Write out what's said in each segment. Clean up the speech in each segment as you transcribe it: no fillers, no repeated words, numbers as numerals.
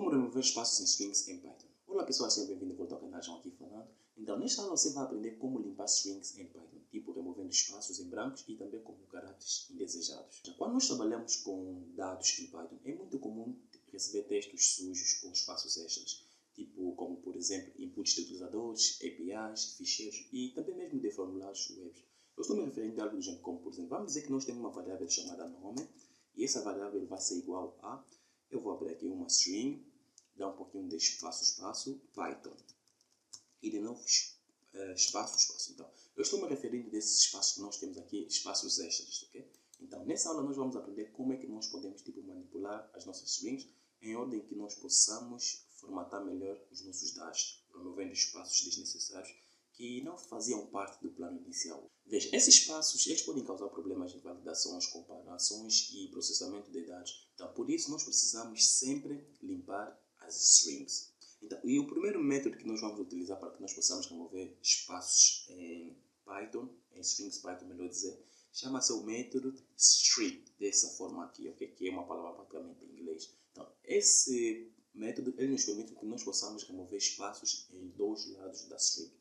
Como remover espaços em strings em Python. Olá pessoal, sejam bem-vindos de volta ao canal João aqui falando. Então, nesta aula você vai aprender como limpar strings em Python, tipo removendo espaços em brancos e também como caracteres indesejados. Quando nós trabalhamos com dados em Python, é muito comum receber textos sujos com espaços extras, tipo como por exemplo inputs de utilizadores, APIs, ficheiros e também mesmo de formulários web. Eu estou me referindo a algo do gênero como, por exemplo, vamos dizer que nós temos uma variável chamada nome e essa variável vai ser igual a, eu vou abrir aqui uma string, dar um pouquinho de espaço, Python. E de novo, espaço. Então, eu estou me referindo a esses espaços que nós temos aqui, espaços extras, ok? Então, nessa aula nós vamos aprender como é que nós podemos manipular as nossas strings em ordem que nós possamos formatar melhor os nossos dados, removendo espaços desnecessários que não faziam parte do plano inicial. Veja, esses espaços eles podem causar problemas de validações, comparações e processamento de dados. Então, por isso, nós precisamos sempre limpar as strings. Então, e o primeiro método que nós vamos utilizar para que nós possamos remover espaços em Python, em strings Python, melhor dizer, chama-se o método strip, dessa forma aqui, okay? Que é uma palavra praticamente em inglês. Então, esse método ele nos permite que nós possamos remover espaços em dois lados da string.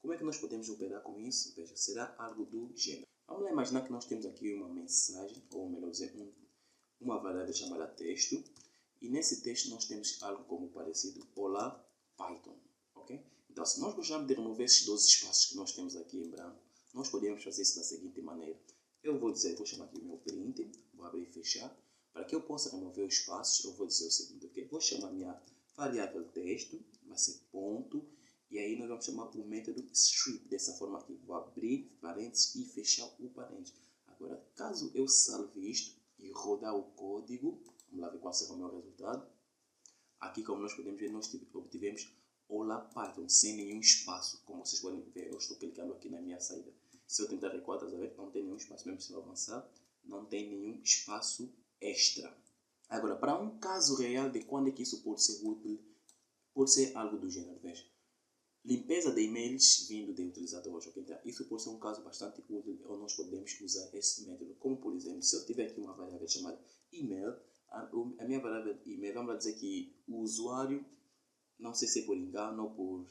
Como é que nós podemos operar com isso? Veja, será algo do gênero. Vamos lá imaginar que nós temos aqui uma mensagem, ou melhor dizer, uma variável chamada texto. E nesse texto nós temos algo como parecido, olá Python, ok? Então, se nós gostarmos de remover esses 12 espaços que nós temos aqui em branco, nós podemos fazer isso da seguinte maneira. Eu vou chamar aqui o meu print, vou abrir e fechar. Para que eu possa remover os espaços, eu vou dizer o seguinte, ok? Vou chamar minha variável texto, vai ser ponto, e aí nós vamos chamar o método strip, dessa forma aqui. Vou abrir parênteses e fechar o parênteses. Agora, caso eu salve isto e rodar o código, vamos lá ver qual será o meu resultado. Aqui, como nós podemos ver, nós obtivemos Olá Python, sem nenhum espaço. Como vocês podem ver, eu estou clicando aqui na minha saída. Se eu tentar recuar, não tem nenhum espaço. Mesmo se eu avançar, não tem nenhum espaço extra. Agora, para um caso real de quando é que isso pode ser útil, pode ser algo do gênero, veja. Limpeza de e-mails vindo de utilizadores. Okay? Então, isso pode ser um caso bastante útil, ou nós podemos usar esse método. Como, por exemplo, se eu tiver aqui uma variável chamada email, a minha variável email, vamos dizer que o usuário, não sei se é por engano ou por,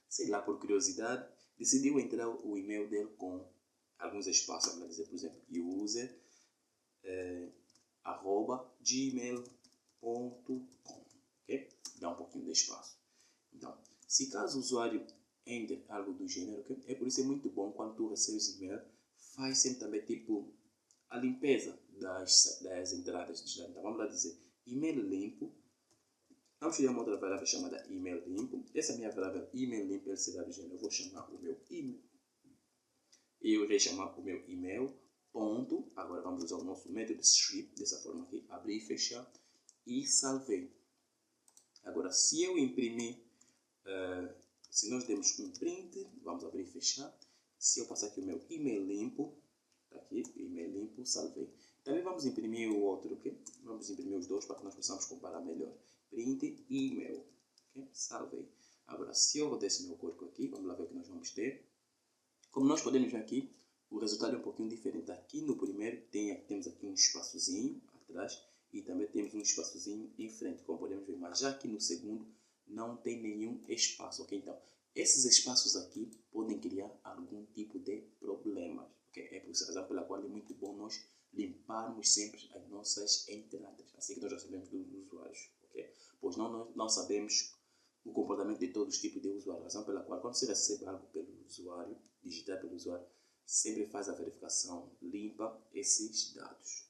sei lá, por curiosidade, decidiu entrar o e-mail dele com alguns espaços. Vamos dizer, por exemplo, user @gmail.com, ok? Dá um pouquinho de espaço. Então, se caso o usuário entre algo do gênero, okay? É por isso é muito bom quando tu recebes e-mail, faz sempre também tipo a limpeza das entradas dos dados. Então, vamos lá dizer e-mail limpo. Vamos criar uma outra variável chamada email limpo. Essa minha variável email limpo ele será do gênero. Eu vou chamar o meu email. Eu irei chamar o meu email. Ponto. Agora vamos usar o nosso método strip, dessa forma aqui, abrir e fechar, e salvei. Agora, se eu imprimir, se nós demos um print, vamos abrir e fechar. Se eu passar aqui o meu email limpo, tá aqui, email limpo, salvei. Também vamos imprimir o outro, ok? Vamos imprimir os dois para que nós possamos comparar melhor. Print e email, ok? Salvei. Agora, se eu rodar esse meu código aqui, vamos lá ver o que nós vamos ter. Como nós podemos ver aqui, o resultado é um pouquinho diferente. Aqui no primeiro temos aqui um espaçozinho atrás e também temos um espaçozinho em frente, como podemos ver. Mas já aqui no segundo não tem nenhum espaço, ok? Então, esses espaços aqui podem criar algum tipo de problemas, ok? É por essa razão pela qual é muito bom nós limparmos sempre as nossas entradas, assim que nós já sabemos dos usuários, ok? Pois não sabemos o comportamento de todos os tipos de usuários, razão pela qual quando você recebe algo pelo usuário, digitar pelo usuário, sempre faz a verificação, limpa esses dados.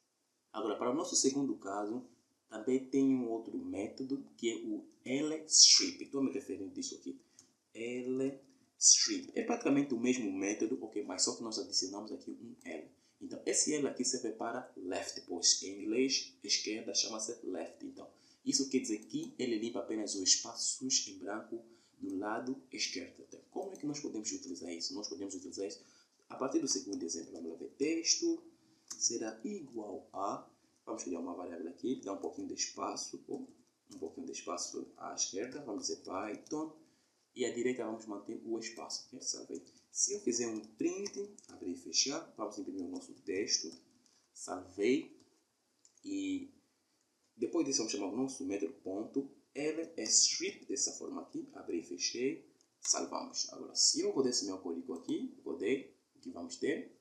Agora, para o nosso segundo caso, também tem um outro método que é o lstrip. Estou me referindo disso aqui. Lstrip. É praticamente o mesmo método, ok? Mas só que nós adicionamos aqui um L. Então, esse L aqui serve para left, pois em inglês, esquerda chama-se left. Então, isso quer dizer que ele limpa apenas os espaços em branco do lado esquerdo. Então, como é que nós podemos utilizar isso? Nós podemos utilizar isso a partir do segundo exemplo. Vamos lá ver. Texto será igual a... Vamos criar uma variável aqui, dá um pouquinho de espaço à esquerda. Vamos dizer Python. E à direita vamos manter o espaço. Okay? Salvei. Se eu fizer um print, abrir e fechar, vamos imprimir o nosso texto. Salvei. E depois disso vamos chamar o nosso método ponto LStrip dessa forma aqui, abri e fechei, salvamos. Agora, se eu rodar esse meu código aqui, rodei, o que vamos ter?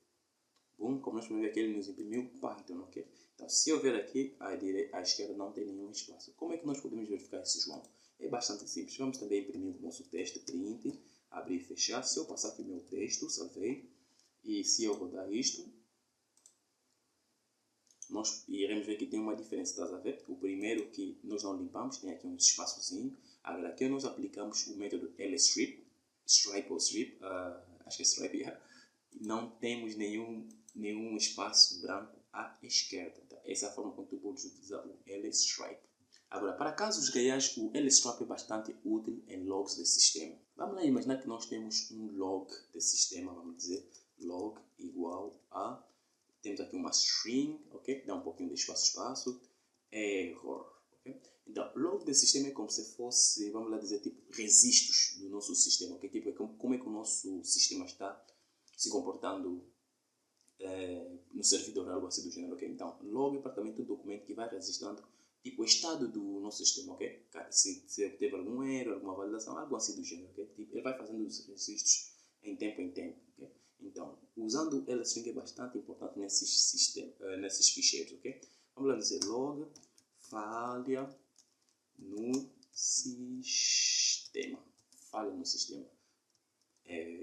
Bom, como nós podemos ver aqui, ele nos imprimiu Python, ok? Então, se eu ver aqui, à esquerda não tem nenhum espaço. Como é que nós podemos verificar isso, João? É bastante simples. Vamos também imprimir o nosso texto, print, abrir e fechar. Se eu passar aqui o meu texto, salvei, e se eu rodar isto, nós iremos ver que tem uma diferença, estás a ver? O primeiro que nós não limpamos, tem aqui um espaçozinho. Agora aqui nós aplicamos o método LStrip, stripe ou strip, acho que é stripe, yeah. Não temos nenhum espaço branco à esquerda. Então, essa é a forma como tu podes utilizar o LStripe. Agora, para casos reais, o LStripe é bastante útil em logs de sistema. Vamos lá imaginar que nós temos um log de sistema, vamos dizer, log igual a... Temos aqui uma string, ok? Dá um pouquinho de espaço, error, ok? Então, log de sistema é como se fosse, vamos lá dizer, tipo registros do nosso sistema, ok? Tipo, como é que o nosso sistema está se comportando no servidor, algo assim do gênero, ok? Então, log é praticamente um documento que vai registrando tipo o estado do nosso sistema, ok? Se teve algum erro, alguma validação, algo assim do gênero, ok? Tipo, ele vai fazendo os registros em tempo, ok? Então, usando o LString é bastante importante nesses ficheiros, ok? Vamos lá dizer log falha no sistema. Falha no sistema.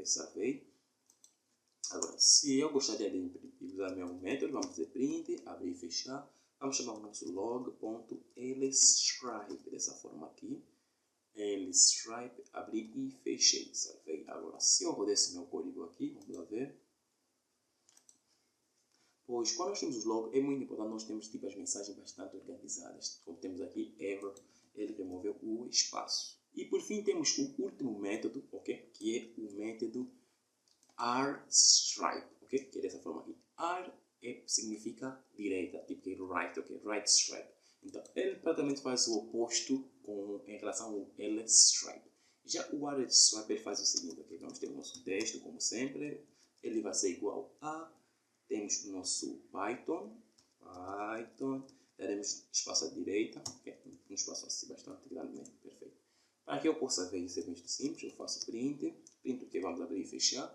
Salvei. Agora, se eu gostaria de usar meu método, vamos dizer print, abrir e fechar. Vamos chamar o nosso log.lstripe dessa forma aqui. LStripe, abrir e fechei. Salvei. Agora, se eu rodar esse meu código aqui, vamos lá ver. Pois, quando nós temos os log, é muito importante nós temos tipo as mensagens bastante organizadas. Como temos aqui, error, ele removeu o espaço. E por fim, temos o último método, ok? Que é o método rstripe, ok? Que é dessa forma aqui. R significa direita, tipo que right, ok? Right stripe. Então, ele praticamente faz o oposto em relação ao LStripe. Já o rstripe ele faz o seguinte, ok? Vamos ter o nosso texto, como sempre. Ele vai ser igual a... Temos o nosso Python, daremos espaço à direita, okay? Um espaço assim bastante grande, perfeito. Para que eu possa ver isso é muito simples, eu faço print o que vamos abrir e fechar,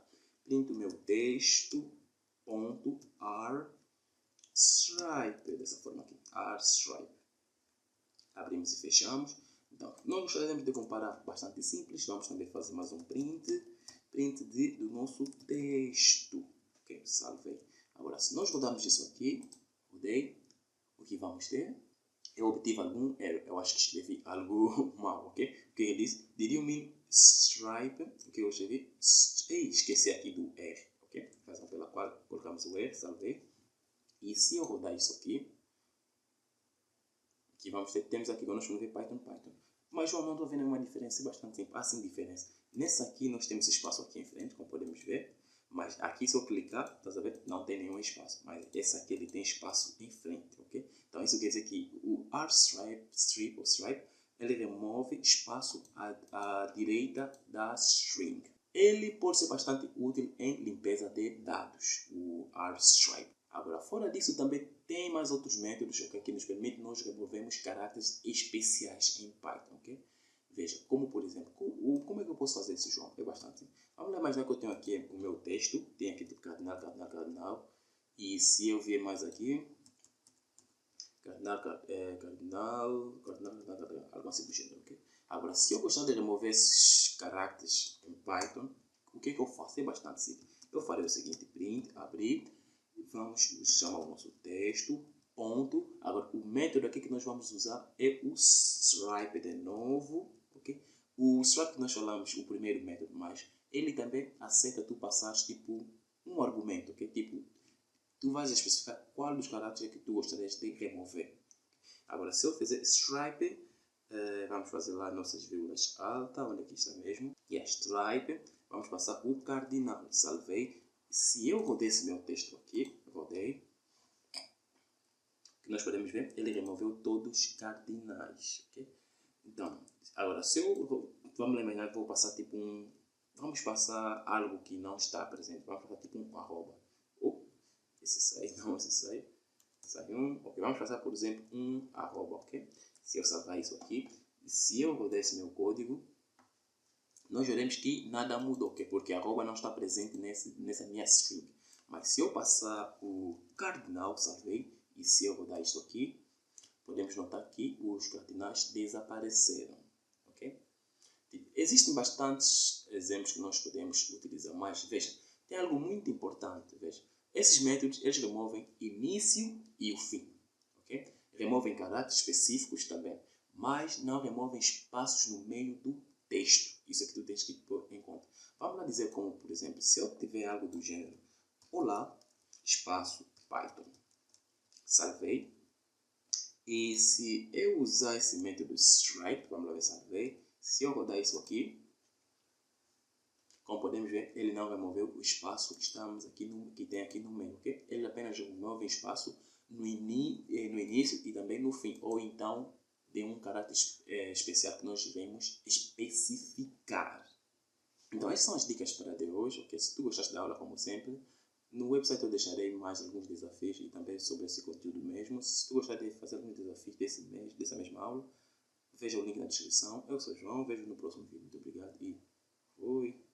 print o meu texto, ponto, rstripe, dessa forma aqui, rstripe. Abrimos e fechamos. Então, nós gostaríamos de comparar bastante simples, vamos também fazer mais um print do nosso texto, ok, salvei. Agora, se nós rodarmos isso aqui, rodei, o que vamos ter? Eu obtive algum erro, eu acho que escrevi algo mal, ok? O que ele diz? Did you mean stripe? O que eu escrevi? Esqueci aqui do R, ok? Razão pela qual colocamos o R, salvei. E se eu rodar isso aqui, que vamos ter, temos aqui, nós vamos ver Python. Mas João, não estou vendo uma diferença bastante simples. Há sim diferença. Nessa aqui nós temos espaço aqui em frente, como podemos ver. Mas aqui se eu clicar, estás a ver? Não tem nenhum espaço. Mas essa aqui ele tem espaço em frente, ok? Então isso quer dizer que o rstripe, ele remove espaço à direita da string. Ele pode ser bastante útil em limpeza de dados, o rstripe. Agora, fora disso, também tem mais outros métodos, okay, que nos permitem nós removermos caracteres especiais em Python, ok? Veja, como por exemplo, como é que eu posso fazer isso, João? É bastante simples. Vamos lá imaginar que eu tenho aqui o meu texto, tem aqui tipo cardinal, e se eu vier mais aqui, cardinal, algo assim do gênero, ok? Agora, se eu gostar de remover esses caracteres em Python, o que eu faço? É bastante simples. Eu farei o seguinte, print, abrir, vamos chamar o nosso texto, ponto. Agora, o método aqui que nós vamos usar é o stripe de novo, ok? O stripe que nós falamos, o primeiro método, mas ele também aceita tu passares tipo um argumento, ok? Tipo, tu vais especificar qual dos caracteres é que tu gostarias de remover. Agora, se eu fizer stripe, vamos fazer lá nossas vírgulas altas, onde aqui está mesmo, e a stripe, vamos passar o cardinal, salvei. Se eu rodei esse meu texto aqui, rodei, que nós podemos ver, ele removeu todos os cardinais, ok? Então, agora, se eu, vamos lembrar, vou passar tipo vamos passar algo que não está presente, vamos passar tipo um arroba. Esse sai, não, esse sai um, ok, vamos passar por exemplo um arroba, ok? Se eu salvar isso aqui, Se eu rodar esse meu código, nós veremos que nada mudou, okay? Porque a arroba não está presente nessa minha string. Mas se eu passar o cardinal, salvei, e se eu rodar isto aqui, podemos notar que os cardinais desapareceram. Okay? Existem bastantes exemplos que nós podemos utilizar, mas veja, tem algo muito importante. Veja. Esses métodos eles removem início e o fim. Okay? Removem caracteres específicos também, mas não removem espaços no meio do texto. Isso é que tu tens que pôr em conta. Vamos lá dizer como, por exemplo, se eu tiver algo do gênero olá, espaço, Python, salvei. E se eu usar esse método stripe, vamos lá ver, salvei. Se eu rodar isso aqui, como podemos ver, ele não removeu o espaço que estamos aqui que tem aqui no meio, ok? Ele apenas remove o espaço no início e também no fim, ou então de um caráter especial que nós iremos especificar. Então essas são as dicas para de hoje, ok? Se tu gostaste da aula, como sempre, no website eu deixarei mais alguns desafios e também sobre esse conteúdo mesmo. Se tu gostar de fazer alguns desafios dessa mesma aula, veja o link na descrição. Eu sou o João, vejo no próximo vídeo. Muito obrigado e fui!